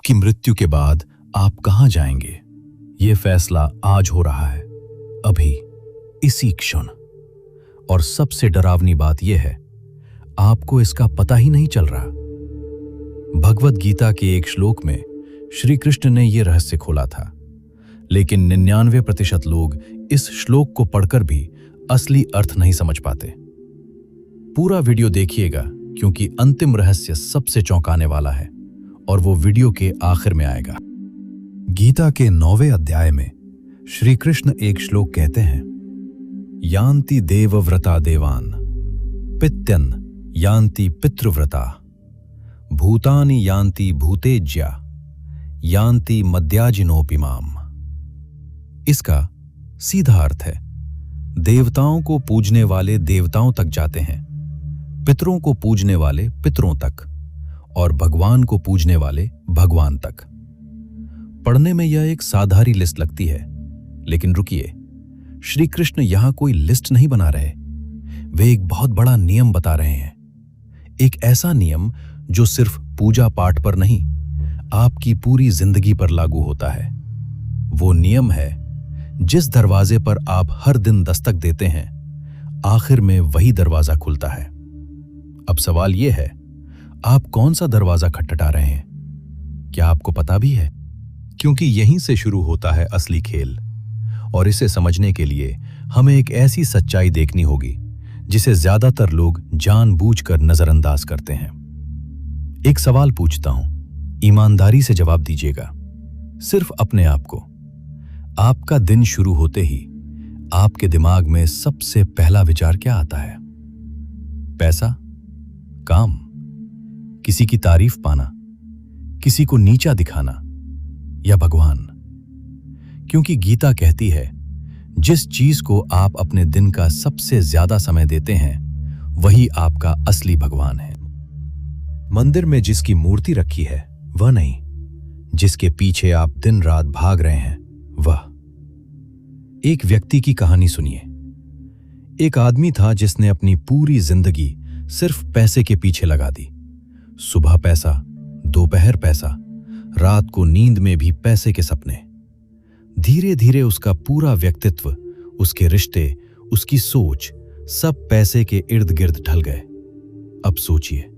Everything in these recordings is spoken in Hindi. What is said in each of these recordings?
आपकी मृत्यु के बाद आप कहां जाएंगे, ये फैसला आज हो रहा है, अभी, इसी क्षण। और सबसे डरावनी बात यह है, आपको इसका पता ही नहीं चल रहा। भगवद गीता के एक श्लोक में श्री कृष्ण ने यह रहस्य खोला था, लेकिन 99% लोग इस श्लोक को पढ़कर भी असली अर्थ नहीं समझ पाते। पूरा वीडियो देखिएगा, क्योंकि अंतिम रहस्य सबसे चौंकाने वाला है और वो वीडियो के आखिर में आएगा। गीता के 9वें अध्याय में श्री कृष्ण एक श्लोक कहते हैं, यान्ति देवव्रता देवान, पित्यन यान्ति पितृव्रता, भूतानि यान्ति भूतेज्या, यान्ति मद्याजिनोपिमाम। इसका सीधा अर्थ है, देवताओं को पूजने वाले देवताओं तक जाते हैं, पितरों को पूजने वाले पितरों तक, और भगवान को पूजने वाले भगवान तक। पढ़ने में यह एक साधारी लिस्ट लगती है, लेकिन रुकिए, श्री कृष्ण यहां कोई लिस्ट नहीं बना रहे, वे एक बहुत बड़ा नियम बता रहे हैं। एक ऐसा नियम जो सिर्फ पूजा पाठ पर नहीं, आपकी पूरी जिंदगी पर लागू होता है। वो नियम है, जिस दरवाजे पर आप हर दिन दस्तक देते हैं, आखिर में वही दरवाजा खुलता है। अब सवाल यह है, आप कौन सा दरवाजा खटखटा रहे हैं? क्या आपको पता भी है? क्योंकि यहीं से शुरू होता है असली खेल, और इसे समझने के लिए हमें एक ऐसी सच्चाई देखनी होगी जिसे ज्यादातर लोग जानबूझकर नजरअंदाज करते हैं। एक सवाल पूछता हूं, ईमानदारी से जवाब दीजिएगा, सिर्फ अपने आप को। आपका दिन शुरू होते ही आपके दिमाग में सबसे पहला विचार क्या आता है? पैसा, काम, किसी की तारीफ पाना, किसी को नीचा दिखाना, या भगवान? क्योंकि गीता कहती है, जिस चीज को आप अपने दिन का सबसे ज्यादा समय देते हैं, वही आपका असली भगवान है। मंदिर में जिसकी मूर्ति रखी है वह नहीं, जिसके पीछे आप दिन रात भाग रहे हैं वह। एक व्यक्ति की कहानी सुनिए। एक आदमी था जिसने अपनी पूरी जिंदगी सिर्फ पैसे के पीछे लगा दी। सुबह पैसा, दोपहर पैसा, रात को नींद में भी पैसे के सपने। धीरे धीरे उसका पूरा व्यक्तित्व, उसके रिश्ते, उसकी सोच, सब पैसे के इर्द गिर्द ढल गए। अब सोचिए,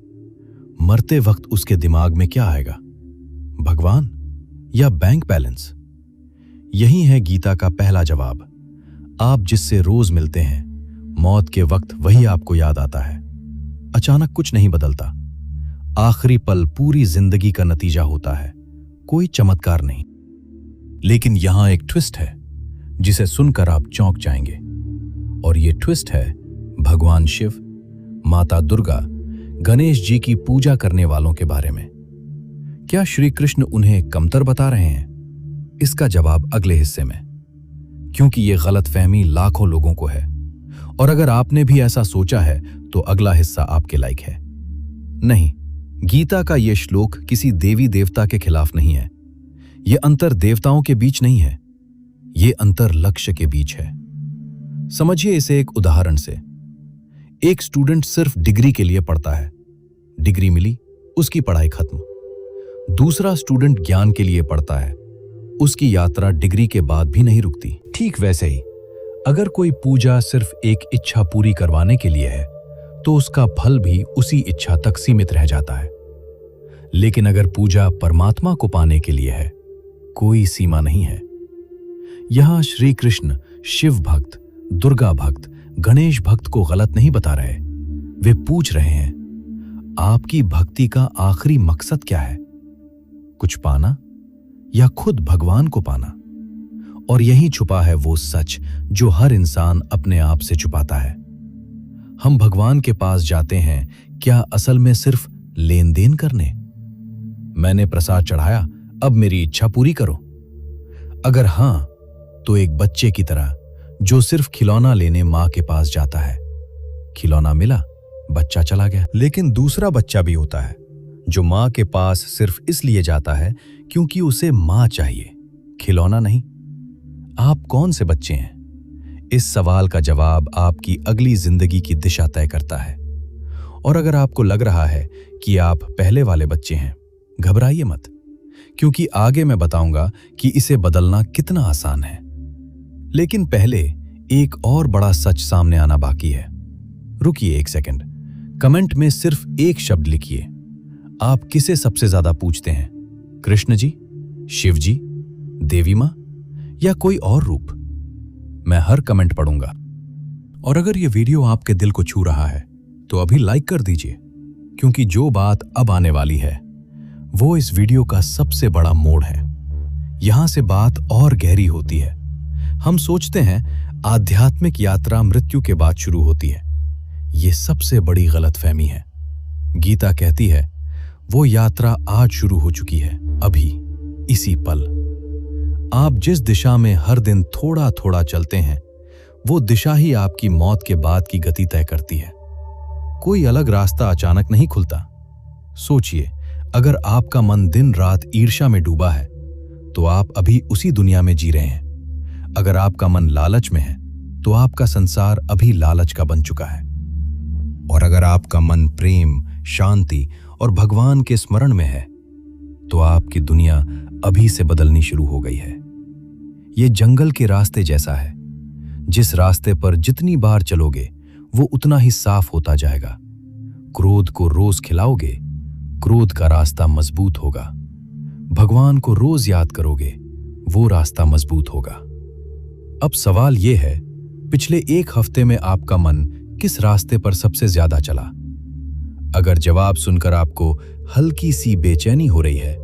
मरते वक्त उसके दिमाग में क्या आएगा? भगवान या बैंक बैलेंस? यही है गीता का पहला जवाब। आप जिससे रोज मिलते हैं, मौत के वक्त वही आपको याद आता है। अचानक कुछ नहीं बदलता, आखिरी पल पूरी जिंदगी का नतीजा होता है, कोई चमत्कार नहीं। लेकिन यहां एक ट्विस्ट है जिसे सुनकर आप चौंक जाएंगे, और ये ट्विस्ट है भगवान शिव, माता दुर्गा, गणेश जी की पूजा करने वालों के बारे में। क्या श्री कृष्ण उन्हें कमतर बता रहे हैं? इसका जवाब अगले हिस्से में, क्योंकि ये गलतफहमी लाखों लोगों को है, और अगर आपने भी ऐसा सोचा है तो अगला हिस्सा आपके लायक है। नहीं, गीता का यह श्लोक किसी देवी देवता के खिलाफ नहीं है। यह अंतर देवताओं के बीच नहीं है, यह अंतर लक्ष्य के बीच है। समझिए इसे एक उदाहरण से। एक स्टूडेंट सिर्फ डिग्री के लिए पढ़ता है, डिग्री मिली, उसकी पढ़ाई खत्म। दूसरा स्टूडेंट ज्ञान के लिए पढ़ता है, उसकी यात्रा डिग्री के बाद भी नहीं रुकती। ठीक वैसे ही, अगर कोई पूजा सिर्फ एक इच्छा पूरी करवाने के लिए है, तो उसका फल भी उसी इच्छा तक सीमित रह जाता है। लेकिन अगर पूजा परमात्मा को पाने के लिए है, कोई सीमा नहीं है। यहां श्री कृष्ण शिव भक्त, दुर्गा भक्त, गणेश भक्त को गलत नहीं बता रहे। वे पूछ रहे हैं, आपकी भक्ति का आखिरी मकसद क्या है? कुछ पाना या खुद भगवान को पाना? और यहीं छुपा है वो सच जो हर इंसान अपने आप से छुपाता है। हम भगवान के पास जाते हैं क्या असल में सिर्फ लेन देन करने? मैंने प्रसाद चढ़ाया, अब मेरी इच्छा पूरी करो। अगर हां, तो एक बच्चे की तरह जो सिर्फ खिलौना लेने मां के पास जाता है। खिलौना मिला, बच्चा चला गया। लेकिन दूसरा बच्चा भी होता है जो मां के पास सिर्फ इसलिए जाता है क्योंकि उसे मां चाहिए, खिलौना नहीं। आप कौन से बच्चे हैं? इस सवाल का जवाब आपकी अगली जिंदगी की दिशा तय करता है। और अगर आपको लग रहा है कि आप पहले वाले बच्चे हैं, घबराइए मत, क्योंकि आगे मैं बताऊंगा कि इसे बदलना कितना आसान है। लेकिन पहले एक और बड़ा सच सामने आना बाकी है। रुकिए एक सेकंड, कमेंट में सिर्फ एक शब्द लिखिए। आप किसे सबसे ज्यादा पूजते हैं? कृष्ण जी, शिव जी, देवी मां या कोई और रूप? मैं हर कमेंट पढ़ूंगा। और अगर यह वीडियो आपके दिल को छू रहा है तो अभी लाइक कर दीजिए, क्योंकि जो बात अब आने वाली है वो इस वीडियो का सबसे बड़ा मोड़ है। यहां से बात और गहरी होती है। हम सोचते हैं आध्यात्मिक यात्रा मृत्यु के बाद शुरू होती है। ये सबसे बड़ी गलतफहमी है। गीता कहती है वो यात्रा आज शुरू हो चुकी है, अभी, इसी पल। आप जिस दिशा में हर दिन थोड़ा थोड़ा चलते हैं, वो दिशा ही आपकी मौत के बाद की गति तय करती है। कोई अलग रास्ता अचानक नहीं खुलता। सोचिए, अगर आपका मन दिन रात ईर्ष्या में डूबा है तो आप अभी उसी दुनिया में जी रहे हैं। अगर आपका मन लालच में है तो आपका संसार अभी लालच का बन चुका है। और अगर आपका मन प्रेम, शांति और भगवान के स्मरण में है तो आपकी दुनिया अभी से बदलनी शुरू हो गई है। ये जंगल के रास्ते जैसा है। जिस रास्ते पर जितनी बार चलोगे वो उतना ही साफ होता जाएगा। क्रोध को रोज खिलाओगे, क्रोध का रास्ता मजबूत होगा। भगवान को रोज याद करोगे, वो रास्ता मजबूत होगा। अब सवाल यह है, पिछले एक हफ्ते में आपका मन किस रास्ते पर सबसे ज्यादा चला? अगर जवाब सुनकर आपको हल्की सी बेचैनी हो रही है,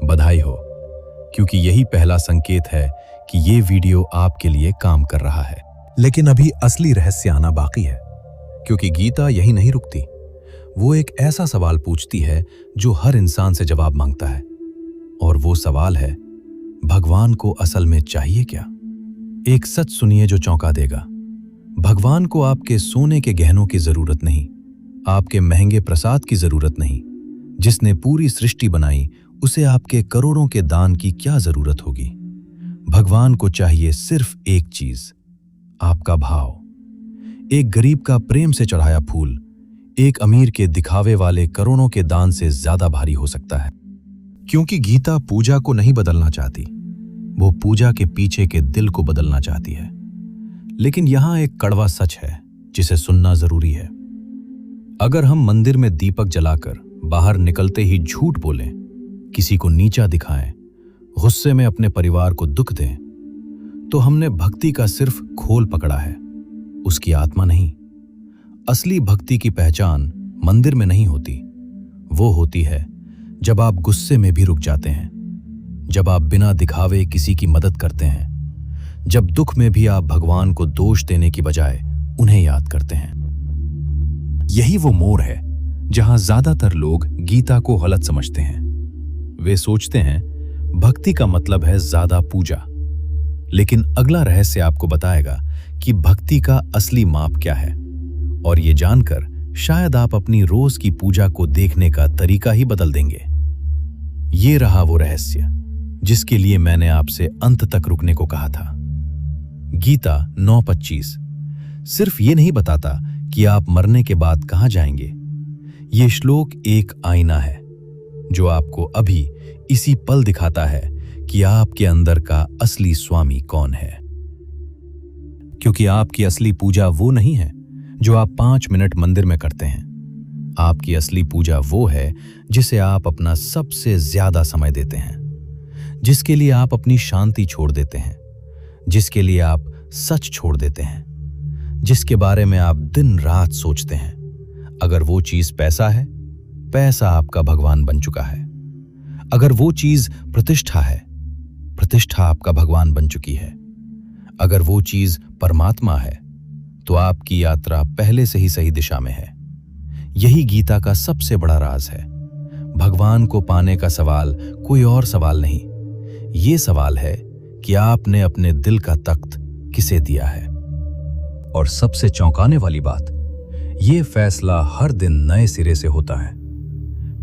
बधाई हो, क्योंकि यही पहला संकेत है कि ये वीडियो आपके लिए काम कर रहा है। लेकिन अभी असली रहस्य आना बाकी है, क्योंकि गीता यही नहीं रुकती। वो एक ऐसा सवाल पूछती है जो हर इंसान से जवाब मांगता है, और वो सवाल है, भगवान को असल में चाहिए क्या? एक सच सुनिए जो चौंका देगा। भगवान को आपके सोने के गहनों की जरूरत नहीं, आपके महंगे प्रसाद की जरूरत नहीं। जिसने पूरी सृष्टि बनाई उसे आपके करोड़ों के दान की क्या जरूरत होगी? भगवान को चाहिए सिर्फ एक चीज, आपका भाव। एक गरीब का प्रेम से चढ़ाया फूल एक अमीर के दिखावे वाले करोड़ों के दान से ज्यादा भारी हो सकता है। क्योंकि गीता पूजा को नहीं बदलना चाहती, वो पूजा के पीछे के दिल को बदलना चाहती है। लेकिन यहां एक कड़वा सच है जिसे सुनना जरूरी है। अगर हम मंदिर में दीपक जलाकर बाहर निकलते ही झूठ बोलें, किसी को नीचा दिखाएं, गुस्से में अपने परिवार को दुख दें, तो हमने भक्ति का सिर्फ खोल पकड़ा है, उसकी आत्मा नहीं। असली भक्ति की पहचान मंदिर में नहीं होती। वो होती है जब आप गुस्से में भी रुक जाते हैं, जब आप बिना दिखावे किसी की मदद करते हैं, जब दुख में भी आप भगवान को दोष देने की बजाय उन्हें याद करते हैं। यही वो मोड़ है जहां ज्यादातर लोग गीता को गलत समझते हैं। वे सोचते हैं भक्ति का मतलब है ज्यादा पूजा। लेकिन अगला रहस्य आपको बताएगा कि भक्ति का असली माप क्या है। और ये जानकर शायद आप अपनी रोज की पूजा को देखने का तरीका ही बदल देंगे। ये रहा वो रहस्य जिसके लिए मैंने आपसे अंत तक रुकने को कहा था। गीता 9:25 सिर्फ ये नहीं बताता कि आप मरने के बाद कहां जाएंगे। ये श्लोक एक आईना है जो आपको अभी इसी पल दिखाता है कि आपके अंदर का असली स्वामी कौन है। क्योंकि आपकी असली पूजा वो नहीं है जो आप 5 मिनट मंदिर में करते हैं। आपकी असली पूजा वो है जिसे आप अपना सबसे ज्यादा समय देते हैं, जिसके लिए आप अपनी शांति छोड़ देते हैं, जिसके लिए आप सच छोड़ देते हैं, जिसके बारे में आप दिन रात सोचते हैं। अगर वो चीज पैसा है, पैसा आपका भगवान बन चुका है। अगर वो चीज प्रतिष्ठा है, प्रतिष्ठा आपका भगवान बन चुकी है। अगर वो चीज परमात्मा है तो आपकी यात्रा पहले से ही सही दिशा में है। यही गीता का सबसे बड़ा राज है। भगवान को पाने का सवाल कोई और सवाल नहीं, ये सवाल है कि आपने अपने दिल का तख्त किसे दिया है। और सबसे चौंकाने वाली बात, ये फैसला हर दिन नए सिरे से होता है।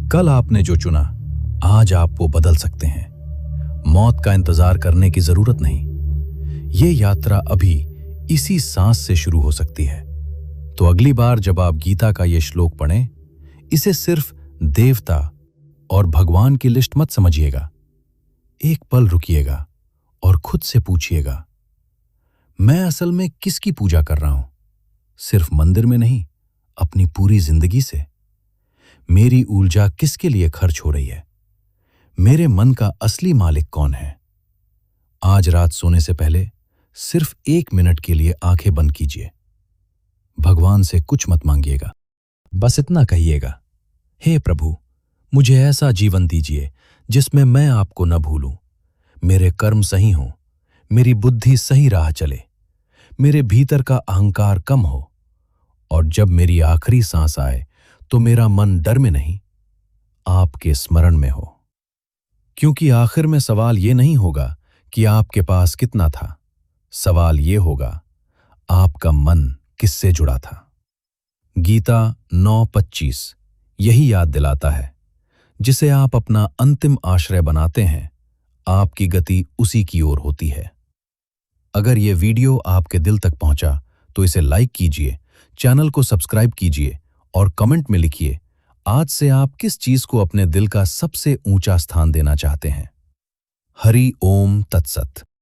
कल आपने जो चुना, आज आप वो बदल सकते हैं। मौत का इंतजार करने की जरूरत नहीं। ये यात्रा अभी इसी सांस से शुरू हो सकती है। तो अगली बार जब आप गीता का ये श्लोक पढ़ें, इसे सिर्फ देवता और भगवान की लिस्ट मत समझिएगा। एक पल रुकिएगा और खुद से पूछिएगा, मैं असल में किसकी पूजा कर रहा हूं? सिर्फ मंदिर में नहीं, अपनी पूरी जिंदगी से। मेरी ऊर्जा किसके लिए खर्च हो रही है? मेरे मन का असली मालिक कौन है? आज रात सोने से पहले सिर्फ 1 मिनट के लिए आंखें बंद कीजिए। भगवान से कुछ मत मांगिएगा, बस इतना कहिएगा, हे प्रभु, मुझे ऐसा जीवन दीजिए जिसमें मैं आपको न भूलूं। मेरे कर्म सही हों, मेरी बुद्धि सही राह चले, मेरे भीतर का अहंकार कम हो, और जब मेरी आखिरी सांस आए तो मेरा मन डर में नहीं, आपके स्मरण में हो। क्योंकि आखिर में सवाल ये नहीं होगा कि आपके पास कितना था, सवाल ये होगा, आपका मन किससे जुड़ा था। गीता 9:25 यही याद दिलाता है, जिसे आप अपना अंतिम आश्रय बनाते हैं, आपकी गति उसी की ओर होती है। अगर ये वीडियो आपके दिल तक पहुंचा तो इसे लाइक कीजिए, चैनल को सब्सक्राइब कीजिए और कमेंट में लिखिए, आज से आप किस चीज को अपने दिल का सबसे ऊंचा स्थान देना चाहते हैं। हरि ओम तत्सत।